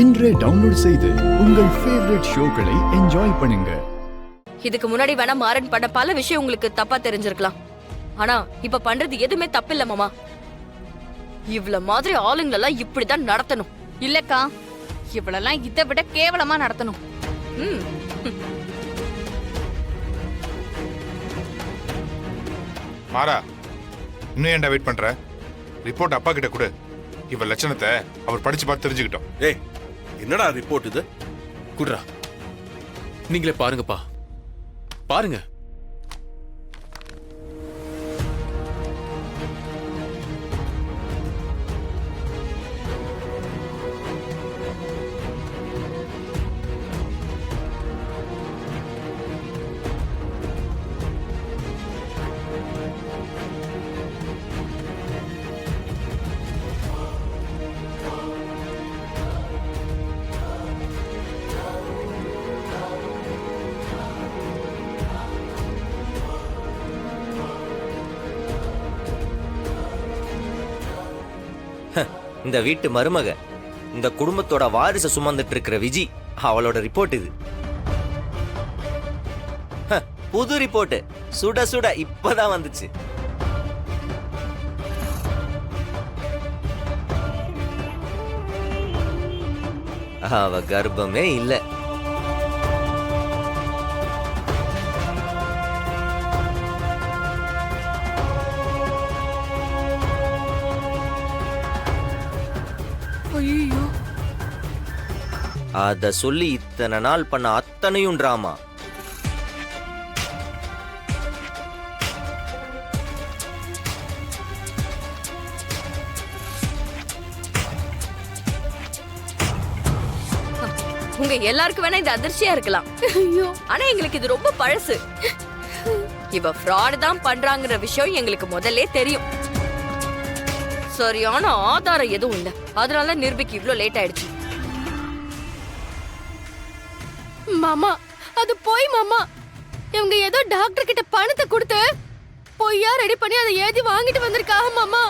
இன்றே டவுன்லோட் செய்து உங்கள் ஃபேவரட் ஷோக்களை என்ஜாய் பண்ணுங்க. இதுக்கு முன்னாடி வேணா மாறன் பண்ண பல விஷயம் உங்களுக்கு தப்பா தெரிஞ்சிருக்கலாம். ஆனா இப்ப பண்றது எதுவுமே தப்பில்ல மாமா. இவ்ள மாதிரி ஆளுங்களெல்லாம் இப்படிதான் நடத்தணும். இல்லக்கா, இவ்வளெல்லாம் இதை விட கேவலமா நடத்தணும். மாறா, இன்னும் ஏன்டா வெயிட் பண்ற? ரிப்போர்ட் அப்பா கிட்ட கொடு. இவ லட்சணத்தை அவர் படிச்சு பார்த்து தெரிஞ்சுக்கிட்டோம். ஏய், என்னடா ரிப்போர்ட் இது? குட்ரா, நீங்களே பாருங்கப்பா, பாருங்க. இந்த வீட்டு மருமக, இந்த குடும்பத்தோட வாரிசை சுமந்துட்டு இருக்கிற விஜி, அவளோட ரிப்போர்ட் இது. புது ரிப்போர்ட், சுட சுட இப்பதான் வந்துச்சு. அவ கர்ப்பமே இல்ல. அத சொல்லி இத்தனை நாள் பண்ண அத்தனையும் டிராமா. உங்க எல்லாருக்கும் வேணா இது அதிர்ச்சியா இருக்கலாம். ஆனா எங்களுக்கு இது ரொம்ப பழசு. இவ ஃப்ராட் தான் பண்றாங்கற விஷயம் எங்களுக்கு முதல்ல தெரியும். சரியான ஆதாரம் எதுவும் இல்ல, அதனால நிரூபிக்க இவ்ளோ லேட் ஆயிடுச்சு. மாமா, அது போய் மாமா. இவங்க ஏதோ டாக்டர் கிட்ட பணத்தை கொடுத்து பொய்யா ரெடி பண்ணி அதை எழுதி வாங்கிட்டு வந்திருக்காங்க மாமா.